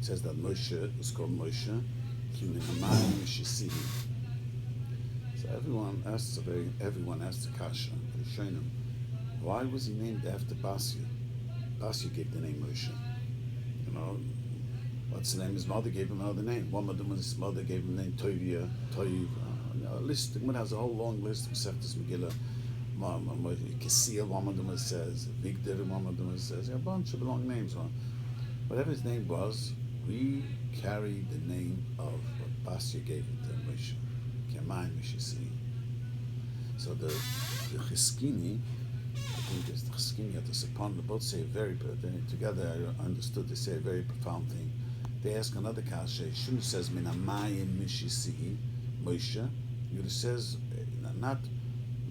says that Moshe was called Moshe. So everyone asks the kasha. Why was he named after Basia? Basia gave the name Moshe. You know, what's the name? His mother gave him another name. One of them, his mother gave him the name Toivia, Toiv. A list. The Gemara has a whole long list of Seftas Megillah. Kessia, one of them says. Vigdir, one of them says. A bunch of long names. Whatever his name was, we carried the name of what Basia gave it to Moshe. Kemai Mishisi. So the Cheskini, I think it's the Cheskini at the Sapon, they both say together I understood they say a very profound thing. They ask another kasha, Shu says Minamayim Mishisi, Moshe. It says not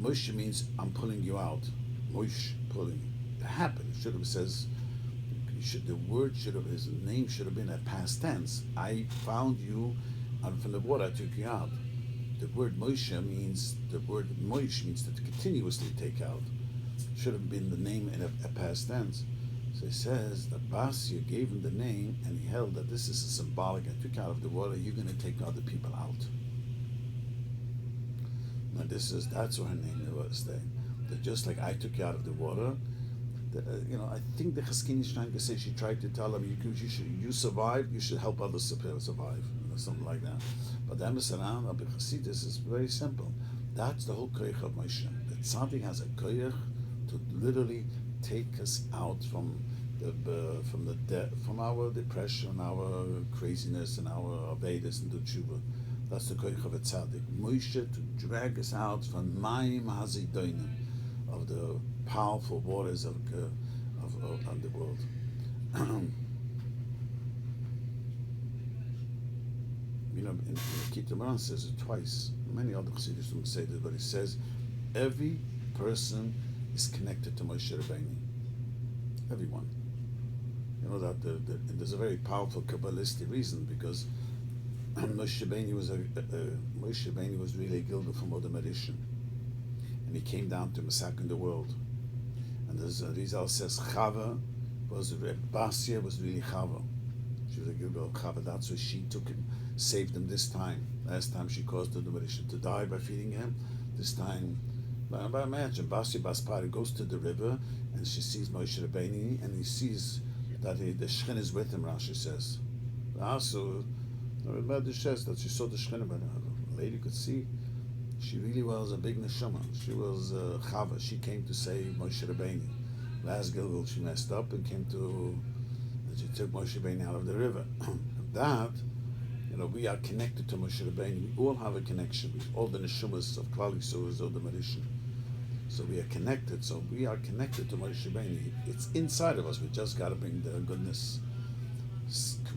Moshe means I'm pulling you out. Moshe pulling. It happened. It should have says his name should have been a past tense. I found you out from the water, I took you out. The word Moshe means to continuously take out. Should have been the name in a past tense. So he says that Basia gave him the name and he held that this is a symbolic. I took you out of the water, you're going to take other people out. Now that's what her name was then. That just like I took you out of the water, I think the Cheskini is trying to say, she tried to tell him, you survived, you should help others survive, something like that. But the Emes around Rabbi Chassidus is very simple. That's the whole koyach of Moshe. That something has a koyach to literally take us out from our depression, our craziness, and our avedus and the tshuva. That's the koyach of a tzaddik. Moshe to drag us out from Mayim Hazidonim, of the powerful waters of the world. In Kitaman says it twice. Many other Chassidim don't say this, but it says every person is connected to Moshe Rabbeinu. Everyone. You know that there's a very powerful Kabbalistic reason, because Moshe Rabbeinu was really a gilder from Odom Erishin, and he came down to massacre the world. And there's Rizal says Chava Basia was really Chava. She was a gilder of Chava. That's why she took him, saved him this time. Last time she caused the Erishin to die by feeding him. This time, but imagine Basia Baspari goes to the river and she sees Moshe Rabbeinu and he sees that the Shechin is with him. Rashi says. So the Rebbe says that she saw the Shechin, but the lady could see. She really was a big neshama. She was Chava. She came to save Moshe Rabbeinu. Last Gilgal, she messed up and she took Moshe Rabbeinu out of the river. That, we are connected to Moshe Rabbeinu. We all have a connection. All the neshamas of Klal Yisrael is Odom Erishin. So we are connected. So we are connected to Moshe Rabbeinu. It's inside of us. We just got to bring the goodness.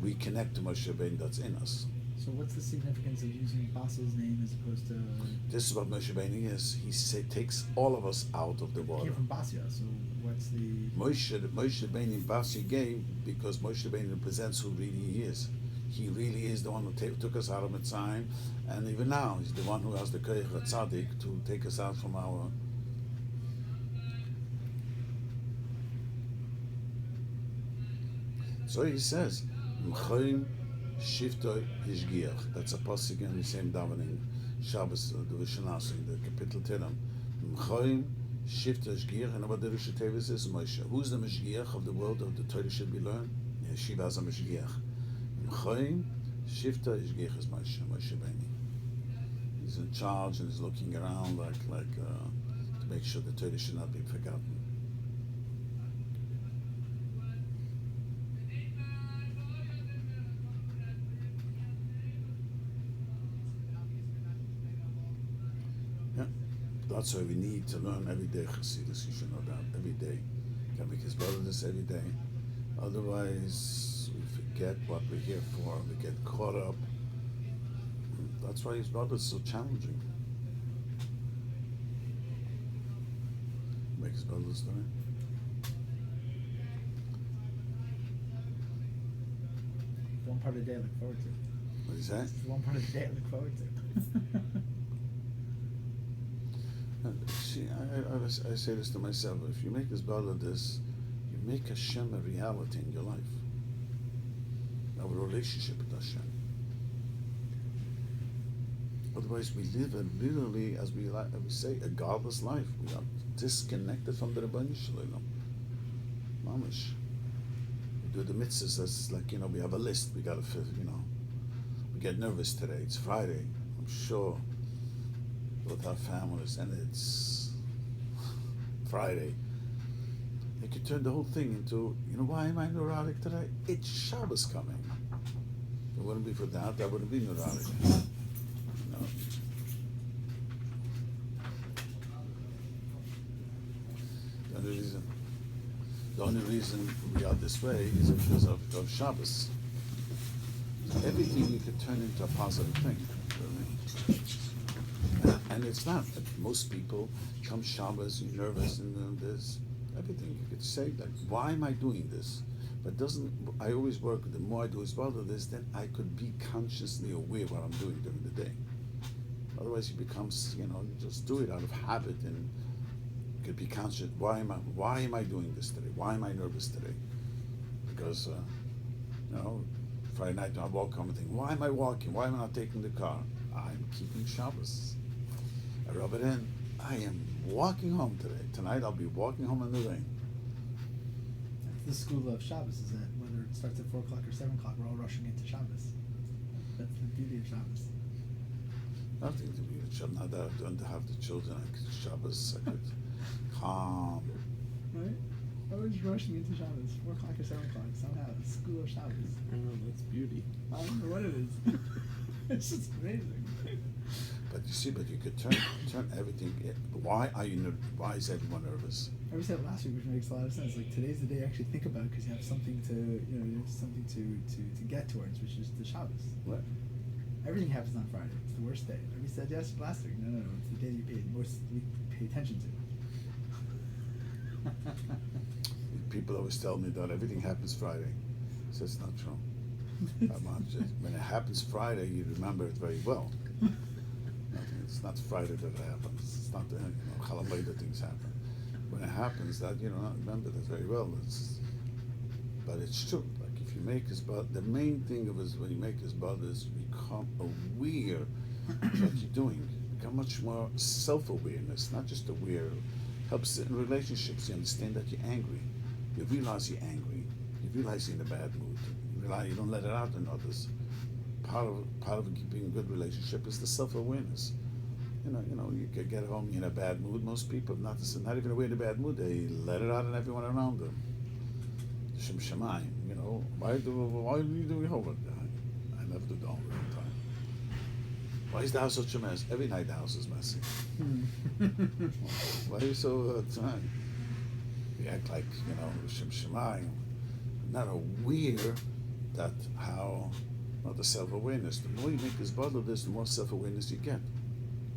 We connect to Moshe Rabbeinu that's in us. So what's the significance of using Basia's name as opposed to... This is what Moshe Rabbeinu is. He takes all of us out of the water. He came from Basia, so what's the... Moshe Rabbeinu Basia gave because Moshe Rabbeinu represents who really he is. He really is the one who took us out of Mitzrayim, and even now he's the one who has the koyach tzaddik to take us out from our... So he says, M'choim Shifto Hishgiach. That's a pasuk in the same davening, Shabbos, the Vishanas, in the Kapitel Tiram. M'choim Shifto Hishgiach, and what the Rosh Tevis is Moshe. Who's the Mishgiach of the world of the Torah should be learned? Yeshiva has a Mishgiach. M'choim Shifto Hishgiach is Moshe Rabbeinu. He's in charge and he's looking around like to make sure the Torah should not be forgotten. That's why we need to learn every day Chassidus. You should know that every day. You can make his brother this every day. Otherwise, we forget what we're here for. We get caught up. That's why his brother is so challenging. Make his brother this day. One part of the day I look forward to. What is that? It's one part of the day I look forward to. See, I say this to myself, if you make this Bala this, you make Hashem a reality in your life. Now we're relationship with Hashem. Otherwise, we live literally, as we say, a godless life. We are disconnected from the Rabbi Shalom. Mamish. We do the mitzvahs. That's like, we have a list. We gotta, we get nervous today. It's Friday. I'm sure with our families, and it's Friday. You could turn the whole thing into, why am I neurotic today? It's Shabbos coming. If it wouldn't be for that, I wouldn't be neurotic. The only reason we are this way is because of Shabbos. Everything you could turn into a positive thing. Really. And it's not. Most people come Shabbos, you're nervous, and there's everything you could say, like, why am I doing this? But I always work, the more I do as well with this, then I could be consciously aware of what I'm doing during the day. Otherwise, it becomes, you just do it out of habit, and you could be conscious. Why am I doing this today? Why am I nervous today? Because, Friday night I walk home and think, why am I walking? Why am I not taking the car? I'm keeping Shabbos. I rub it in. I am walking home today. Tonight I'll be walking home in the rain. That's the school of Shabbos, is that whether it starts at 4 o'clock or 7 o'clock, we're all rushing into Shabbos. That's the beauty of Shabbos. I think the beauty of Shabbos, now that I've done to have the children, Shabbos, I could calm. Right? Always rushing into Shabbos, 4 o'clock or 7 o'clock, somehow, it's school of Shabbos. I know, that's beauty. I don't know what it is. It's just amazing. But you could turn everything. Why is everyone nervous? We said last week, which makes a lot of sense. Like, today's the day to actually think about it, because you have something to get towards, which is the Shabbos. What? Everything happens on Friday. It's the worst day. And we said yes last week. No. It's the day you pay attention to. People always tell me that everything happens Friday. So it's not true. When it happens Friday, you remember it very well. It's not Friday that it happens. It's not Chalabayda things happen. When it happens, that remember that very well. But it's true. Like if you make his bud, the main thing of is when you make his bud is become aware of what you're doing. Become much more self-awareness, not just aware. Helps in relationships. You understand that you're angry. You realize you're angry. You realize you're in a bad mood. You realize you don't let it out on others. Part of keeping a good relationship is the self-awareness. You could get home in a bad mood. Most people, not even aware in a bad mood, they let it out on everyone around them. Shem Shemayim, why are you doing homework? I never do the homework on time. Why is the house such a mess? Every night the house is messy. Why are you so time? You act like, Shem Shemayim. Not aware that how, the self-awareness. The more you make this bottle of this, the more self-awareness you get.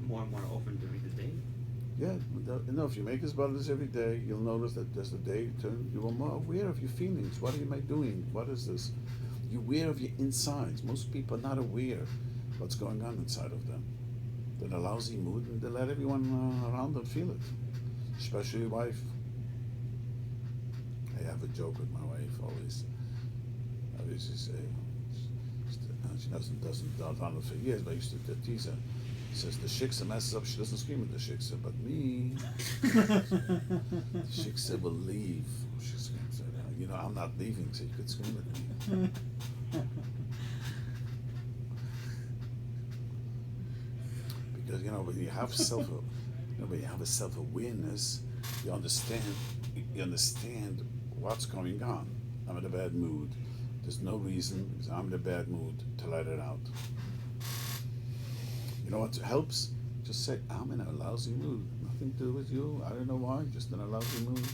More and more open during the day? Yeah, if you make this bottle of this every day, you'll notice that as the day turns, you are more aware of your feelings. What am I doing? What is this? You're aware of your insides. Most people are not aware what's going on inside of them. They're in a lousy mood, and they let everyone around them feel it, especially your wife. I have a joke with my wife always. I used to say, she doesn't dwell on it for years, but I used to tease her. She says, the shiksa messes up, she doesn't scream at the shiksa, but me, the shiksa will leave. She screams, I'm not leaving, so you could scream at me. Because, when you have when you have a self-awareness, you understand what's going on. I'm in a bad mood. There's no reason, because I'm in a bad mood, to let it out. You know what helps? Just say, I'm in a lousy mood. Nothing to do with you. I don't know why, just in a lousy mood.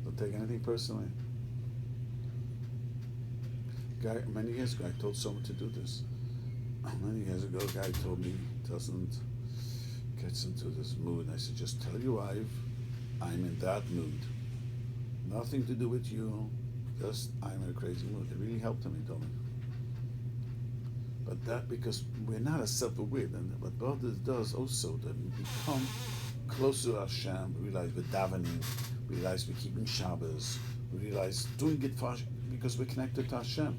Don't take anything personally. Many years ago, I told someone to do this. Many years ago, a guy told me he doesn't get into this mood. And I said, just tell your wife, I'm in that mood. Nothing to do with you. Just, I'm in a crazy mood. It really helped him, he told me. But that, because we're not as self-aware, and what God does also, that we become closer to Hashem, we realize we're davening, we realize we're keeping Shabbos, we realize doing it because we're connected to Hashem.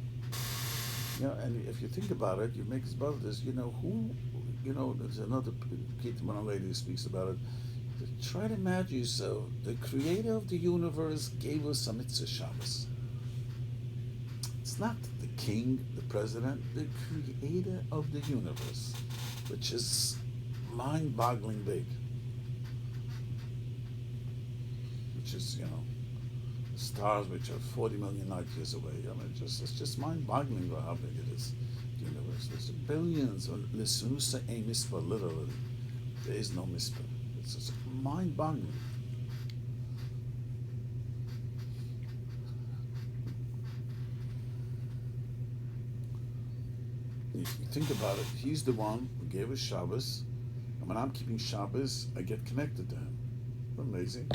You know, and if you think about it, you make his brother this. You know who? You know, there's another Ketamon lady who speaks about it. Try to imagine yourself. The creator of the universe gave us a mitzvah Shabbos. It's not the king, the president, the creator of the universe, which is mind-boggling big. Which is, you know, stars which are 40 million light years away. I mean, it's just mind-boggling how big it is. The universe. There's billions. L'sunusa ein mispah, literally. There is no mispah. It's just mind-boggling. If you think about it, he's the one who gave us Shabbos, and when I'm keeping Shabbos, I get connected to him. Amazing.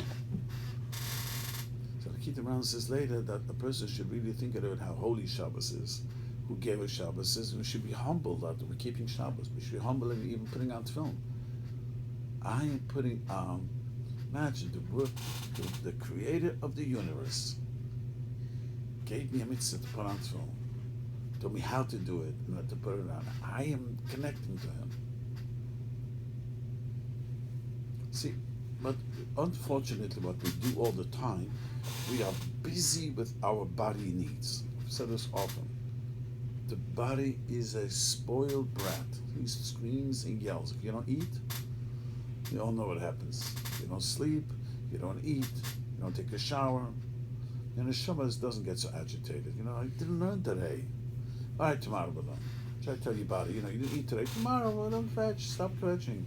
So the Ketamon says later that a person should really think about how holy Shabbos is, who gave us Shabbos is, and we should be humble that we're keeping Shabbos. We should be humble in even putting on film. I am putting on, imagine the work, the creator of the universe gave me a mitzvah to put on film. Told me how to do it and to put it on. I am connecting to him. See, but unfortunately what we do all the time, we are busy with our body needs. I've said this often. The body is a spoiled brat. He screams and yells. If you don't eat, you all know what happens. You don't sleep, you don't eat, you don't take a shower. And the Shabbos doesn't get so agitated. You know, I didn't learn today. All right, tomorrow we'll learn. Try to tell your body, you know, you didn't eat today. Tomorrow, well, don't fetch. Stop fetching.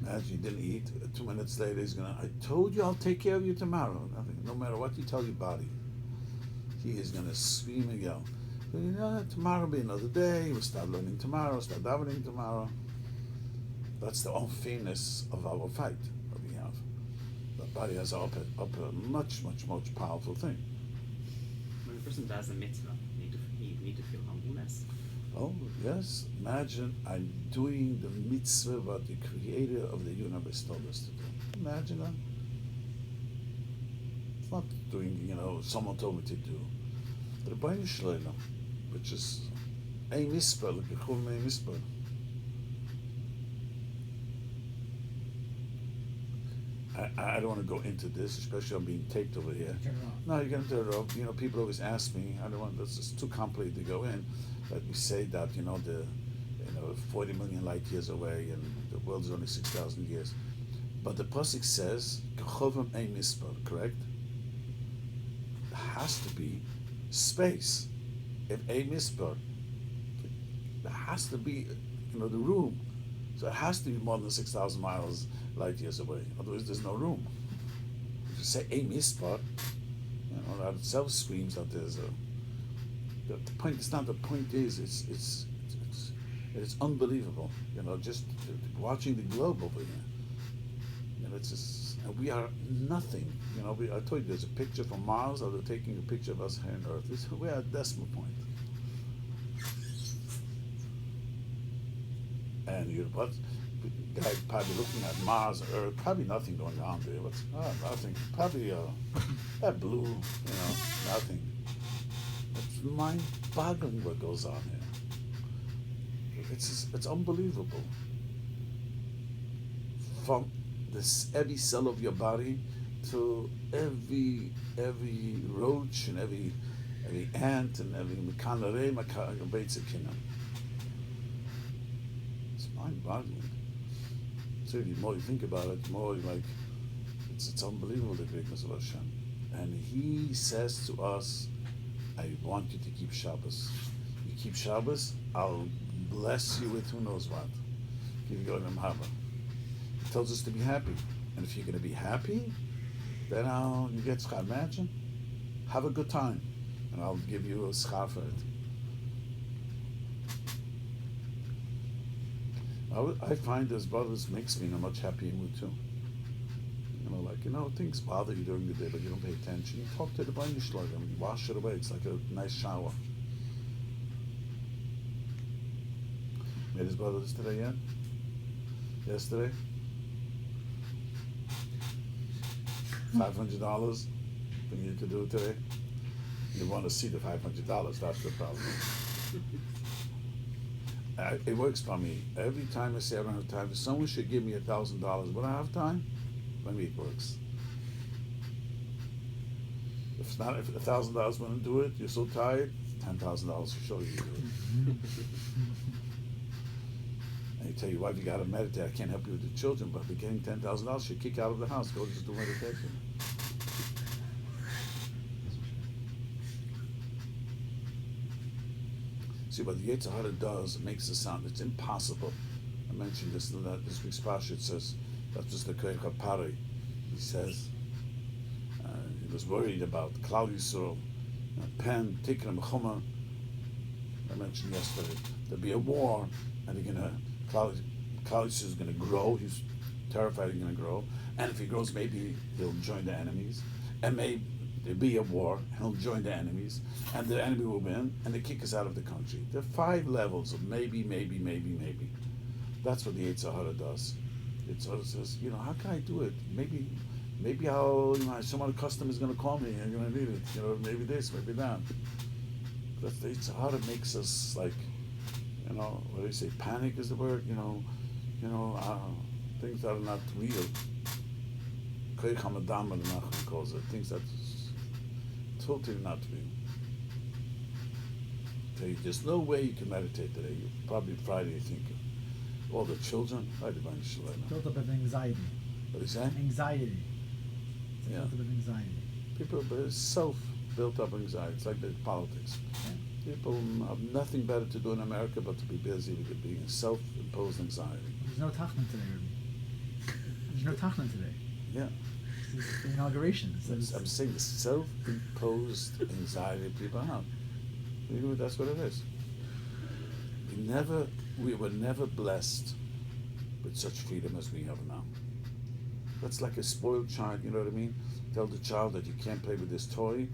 Imagine you didn't eat. 2 minutes later, he's gonna. I told you I'll take care of you tomorrow. Nothing. No matter what you tell your body, he is gonna scream and yell. But, you know, tomorrow will be another day. We'll start learning tomorrow. Start davening tomorrow. That's the unfairness of our fight that we have. The body has a much powerful thing. When a person does a mitzvah, you need to feel humbleness. Oh, yes. Imagine I'm doing the mitzvah what the creator of the universe told us to do. Imagine that. It's not doing, you know, someone told me to do. The Rabbi Shlomo, which is a mitzvah, like a chum a mitzvah. I don't want to go into this, especially I'm being taped over here. Turn it off. No, you can turn it off. You know, people always ask me. I don't want. This is too complicated to go in. But we say that 40 million light years away, and the world is only 6,000 years. But the pasuk says, "Kachovim ein mispar," correct? There has to be space. If ein mispar, there has to be, the room. So it has to be more than 6,000 light years away. Otherwise, there's no room. If you say a mispar, that itself screams that there's a. The point is not. The point is, it's unbelievable. Just watching the globe over here. It's just, and we are nothing. I told you there's a picture from Mars. Or they're taking a picture of us here on Earth. We are at decimal point. And what? The guy probably looking at Mars, Earth, probably nothing going on there. Nothing. Probably that blue, nothing. It's mind-boggling what goes on here. It's unbelievable. From every cell of your body to every roach and every ant and every mekanare, it's mind-boggling. So the more you think about it, the more you're like, it's unbelievable the greatness of Hashem. And He says to us, I want you to keep Shabbos. You keep Shabbos, I'll bless you with who knows what. Give you Olam Haba. He tells us to be happy. And if you're going to be happy, then you get schar. Imagine, have a good time, and I'll give you a schar for it. I find as brothers makes me in a much happier mood too. Things bother you during the day, but you don't pay attention. You talk to the Breslov, and you wash it away. It's like a nice shower. Made his brothers today yet? Yesterday? $500 for you to do it today? You want to see the $500. That's the problem. It works for me. Every time I say I don't have time, if someone should give me $1,000, would I have time? For me, it works. If it's not, if $1,000 wouldn't do it, you're so tired, $10,000 will show you do it. And you tell your wife you got to meditate. I can't help you with the children, but if you're getting $10,000, she'll kick you out of the house. Go just do meditation. See, what the Yetzer Hara does, it makes it sound, it's impossible. I mentioned this in this week's Parsha. It says, that's just the Kohen Kapari. He says, he was worried about Klal Yisrael, Pen, Tikram, Chuma. I mentioned yesterday, there'll be a war, and Klal Yisrael is going to grow. He's terrified he's going to grow. And if he grows, maybe he'll join the enemies. And maybe there'll be a war, he'll join the enemies, and the enemy will win, and they kick us out of the country. There are 5 levels of maybe. That's what the Yetzer Hara does. It sort of says, how can I do it? Maybe I'll, some other customer is going to call me, and I'm going to need it. Maybe this, maybe that. But the Yetzer Hara makes us like, what do you say? Panic is the word. Things that are not real. Koich Hamadam, the Nachman calls it. Things that totally not real. Tell you, there's no way you can meditate today. Probably Friday you think all the children. Built up of anxiety. What is that? Anxiety. Yeah. Built up of anxiety. People, but it's self-built up anxiety. It's like the politics. Yeah. People have nothing better to do in America but to be busy with being self-imposed anxiety. There's no Tachman today, Rabbi. There's no Tachman today. Yeah. This is the inauguration. I'm saying the self-imposed anxiety people have. That's what it is. We were never blessed with such freedom as we have now. That's like a spoiled child, you know what I mean? Tell the child that you can't play with this toy,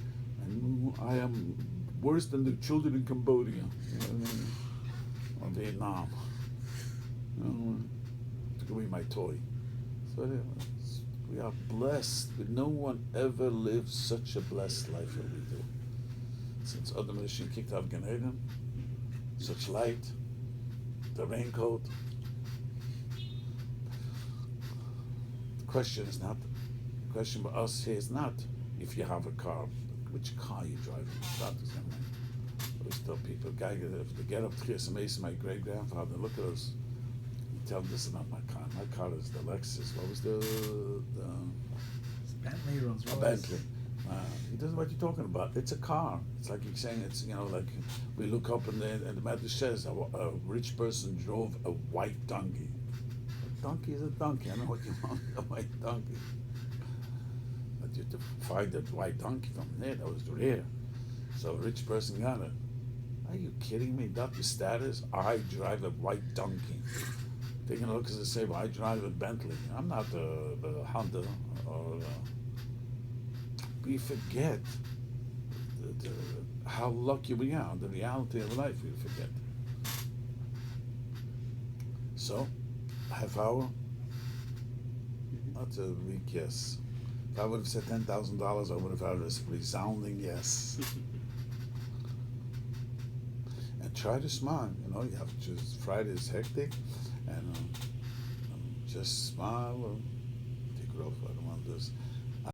and I am worse than the children in Cambodia, you know what I mean? Or Vietnam. Took away my toy. So we are blessed, but no one ever lived such a blessed life as we do. Since Adam Rishon kicked out Gan Eden, such light, the raincoat. The question for us here is not if you have a car, which car you driving. I always tell people, if they get up to Chris my great grandfather, look at us. Tell them this is not my car. My car is the Lexus. What was the Bentley, Rolls Royce. Bentley. He doesn't know what you're talking about. It's a car. It's like you're saying it's, like we look up and the Medrash says a rich person drove a white donkey. A donkey is a donkey. I know what you want, a white donkey. But you have to find that white donkey from there. That was rare. So a rich person got it. Are you kidding me? That's the status. I drive a white donkey. Taking a look at the say, well, I drive a Bentley. I'm not a Honda or. We forget how lucky we are, the reality of life we forget. So, half hour? That's a weak yes. If I would have said $10,000, I would have had a resounding yes. And try to smile, you have to just, Friday is hectic, and just smile or take it off, I don't want this.